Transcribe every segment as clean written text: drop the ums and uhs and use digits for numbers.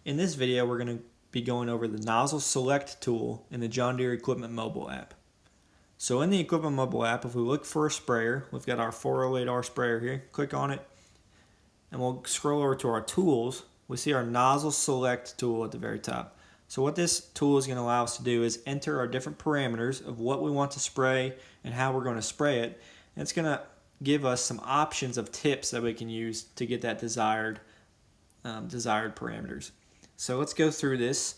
In this video, we're going to be going over the Nozzle Select tool in the John Deere Equipment Mobile app. So in the Equipment Mobile app, if we look for a sprayer, we've got our 408R sprayer here. Click on it, and we'll scroll over to our tools. We see our Nozzle Select tool at the very top. So what this tool is going to allow us to do is enter our different parameters of what we want to spray and how we're going to spray it. And it's going to give us some options of tips that we can use to get that desired parameters. So let's go through this.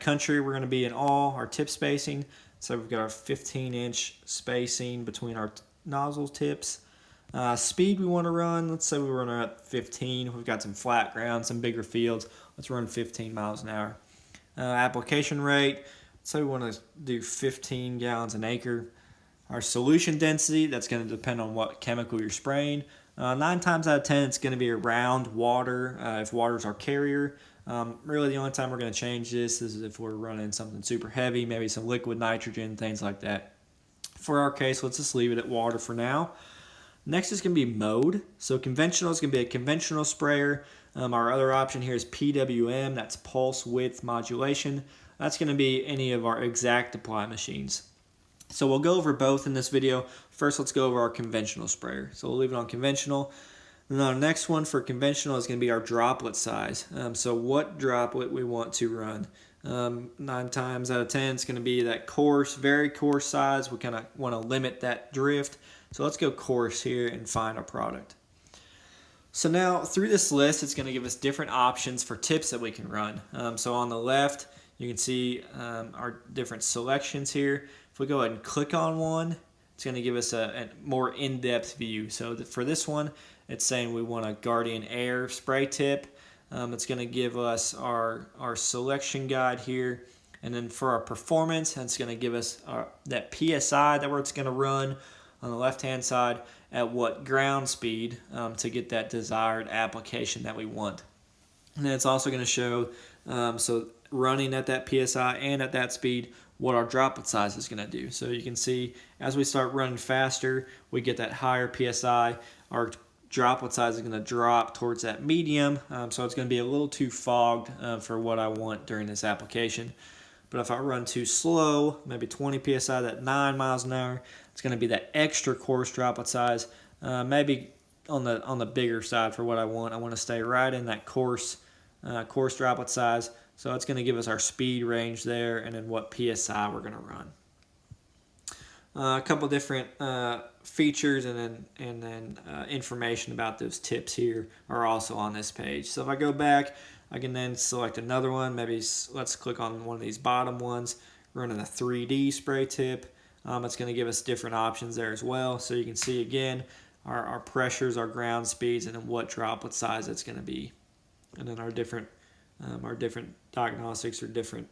Country, we're going to be in all our tip spacing. So we've got our 15-inch spacing between our nozzle tips. Speed we want to run, let's say we run at 15. We've got some flat ground, some bigger fields. Let's run 15 miles an hour. Application rate, let's say we want to do 15 gallons an acre. Our solution density, that's going to depend on what chemical you're spraying. 9 times out of 10, it's going to be around water, if water's our carrier. Really, the only time we're going to change this is if we're running something super heavy, maybe some liquid nitrogen, things like that. For our case, let's just leave it at water for now. Next is going to be mode. So conventional is going to be a conventional sprayer. Our other option here is PWM, that's pulse width modulation. That's going to be any of our exact apply machines. So we'll go over both in this video. First, let's go over our conventional sprayer. So we'll leave it on conventional. Then our next one for conventional is going to be our droplet size. So what droplet we want to run. 9 times out of 10, it's going to be that coarse, very coarse size. We kind of want to limit that drift. So let's go coarse here and find our product. So now through this list, it's going to give us different options for tips that we can run. So on the left, you can see our different selections here. If we go ahead and click on one, it's going to give us a more in-depth view. So for this one, it's saying we want a Guardian Air spray tip. It's going to give us our selection guide here. And then for our performance, it's going to give us that PSI that it's going to run on the left-hand side at what ground speed to get that desired application that we want. And then it's also going to show, so running at that PSI and at that speed, what our droplet size is going to do. So you can see as we start running faster, we get that higher PSI. Our droplet size is going to drop towards that medium, so it's going to be a little too fogged for what I want during this application. But if I run too slow, maybe 20 PSI, that 9 miles an hour, it's going to be that extra coarse droplet size, maybe on the bigger side for what I want. I want to stay right in that coarse droplet size. So it's going to give us our speed range there and then what PSI we're going to run. A couple different features and then information about those tips here are also on this page. So if I go back, I can then select another one. Maybe let's click on one of these bottom ones, running a 3D spray tip. It's going to give us different options there as well. So you can see again our pressures, our ground speeds, and then what droplet size it's going to be. And then our different diagnostics or different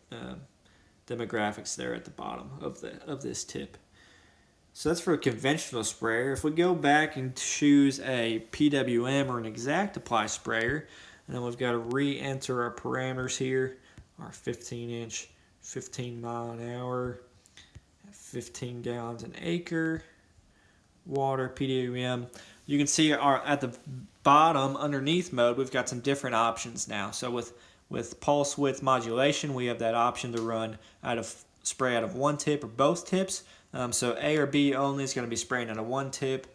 demographics there at the bottom of this tip. So that's for a conventional sprayer. If we go back and choose a PWM or an exact apply sprayer, and then we've got to re-enter our parameters here, our 15-inch, 15 mile an hour, 15 gallons an acre, water, PWM. You can see at the bottom underneath mode, we've got some different options now. So with pulse width modulation, we have that option to run spray out of one tip or both tips. So A or B only is going to be spraying out of one tip.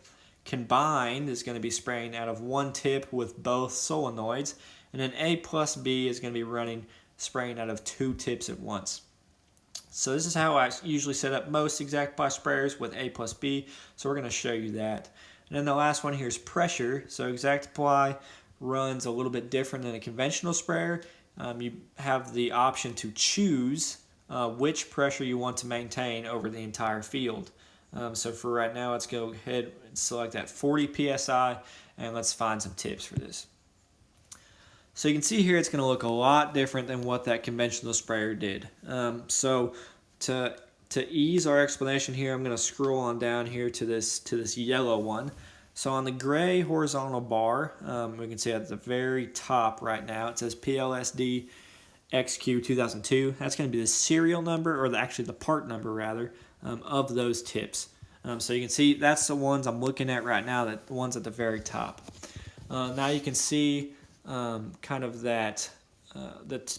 Combined is going to be spraying out of one tip with both solenoids. And then A plus B is going to be spraying out of 2 tips at once. So this is how I usually set up most exact apply sprayers with A plus B. So we're going to show you that. And then the last one here is pressure. So exact apply runs a little bit different than a conventional sprayer. You have the option to choose which pressure you want to maintain over the entire field. So for right now, let's go ahead and select that 40 PSI, and let's find some tips for this. So you can see here it's going to look a lot different than what that conventional sprayer did. So to ease our explanation here, I'm going to scroll on down here to this yellow one. So on the gray horizontal bar, we can see at the very top right now, it says PLSD XQ 2002. That's going to be the serial number, or actually the part number rather, of those tips. So you can see that's the ones I'm looking at right now, the ones at the very top. Now you can see kind of that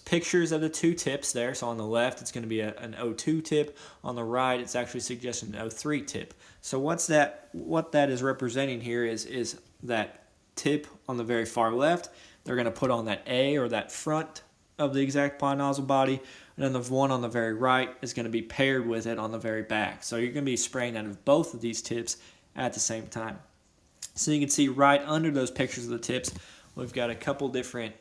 pictures of the two tips there. So on the left, it's going to be an O2 tip. On the right, it's actually suggesting an O3 tip. So what that is representing here is that tip on the very far left, they're going to put on that A, or that front of the ExactApply nozzle body, and then the one on the very right is going to be paired with it on the very back. So you're going to be spraying out of both of these tips at the same time. So you can see right under those pictures of the tips, we've got a couple different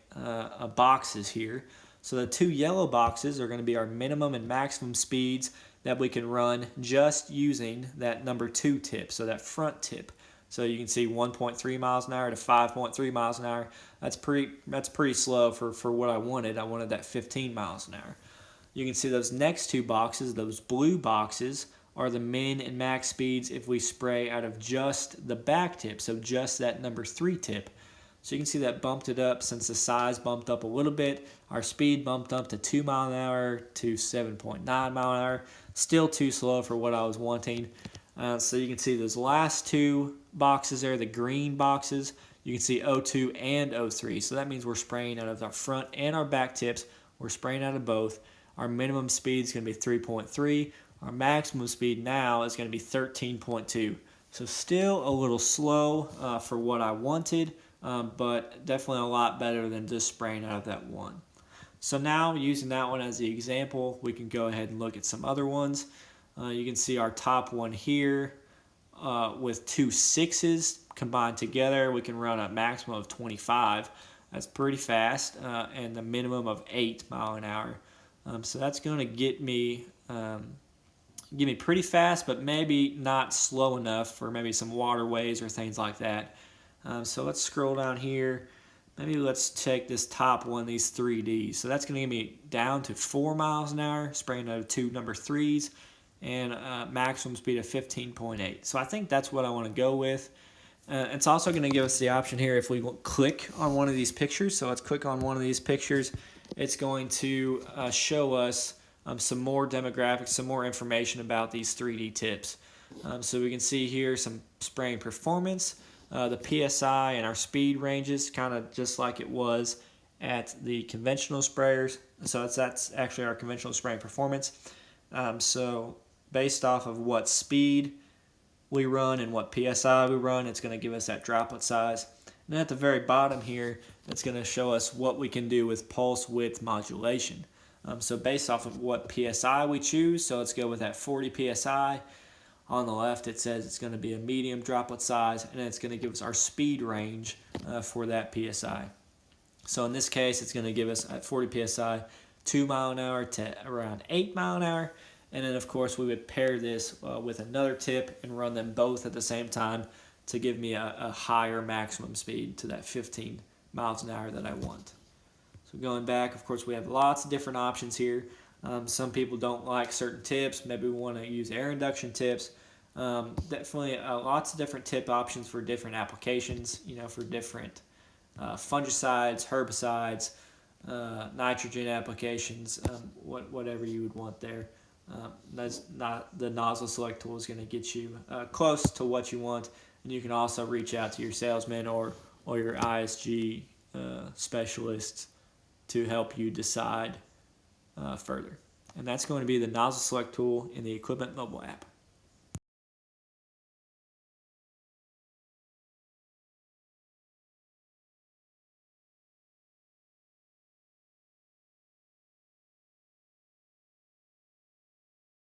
boxes here. So the two yellow boxes are going to be our minimum and maximum speeds that we can run just using that number 2 tip, so that front tip. So you can see 1.3 miles an hour to 5.3 miles an hour. That's pretty slow for what I wanted. I wanted that 15 miles an hour. You can see those next two boxes, those blue boxes, are the min and max speeds if we spray out of just the back tip, so just that number 3 tip. So you can see that bumped it up. Since the size bumped up a little bit, our speed bumped up to 2 mile an hour to 7.9 mile an hour. Still too slow for what I was wanting. So you can see those last two boxes there, the green boxes, you can see O2 and O3. So that means we're spraying out of our front and our back tips. We're spraying out of both. Our minimum speed is going to be 3.3. Our maximum speed now is going to be 13.2. So still a little slow for what I wanted, but definitely a lot better than just spraying out of that one. So now, using that one as the example, we can go ahead and look at some other ones. You can see our top one here with 2 6s combined together. We can run a maximum of 25. That's pretty fast, and the minimum of 8 mile an hour. So that's going to get me pretty fast, but maybe not slow enough for maybe some waterways or things like that. So let's scroll down here. Maybe let's check this top one, these 3Ds. So that's going to get me down to 4 miles an hour, spraying out of 2 number 3s, and maximum speed of 15.8. So I think that's what I want to go with. It's also going to give us the option here if we click on one of these pictures. So let's click on one of these pictures. It's going to show us some more demographics, some more information about these 3D tips. So we can see here some spraying performance, the PSI and our speed ranges, kind of just like it was at the conventional sprayers. So that's actually our conventional spraying performance. So based off of what speed we run and what PSI we run, it's going to give us that droplet size. And then at the very bottom here, it's going to show us what we can do with pulse width modulation. So based off of what PSI we choose, so let's go with that 40 PSI. On the left, it says it's going to be a medium droplet size, and it's going to give us our speed range for that PSI. So in this case, it's going to give us at 40 PSI, 2 mile an hour to around 8 mile an hour. And then, of course, we would pair this with another tip and run them both at the same time to give me a higher maximum speed to that 15 miles an hour that I want. So going back, of course, we have lots of different options here. Some people don't like certain tips. Maybe we want to use air induction tips. Definitely lots of different tip options for different applications, for different fungicides, herbicides, nitrogen applications, whatever you would want there. That's not the nozzle select tool is going to get you close to what you want, and you can also reach out to your salesman or your ISG specialists to help you decide further. And that's going to be the nozzle select tool in the Equipment mobile app.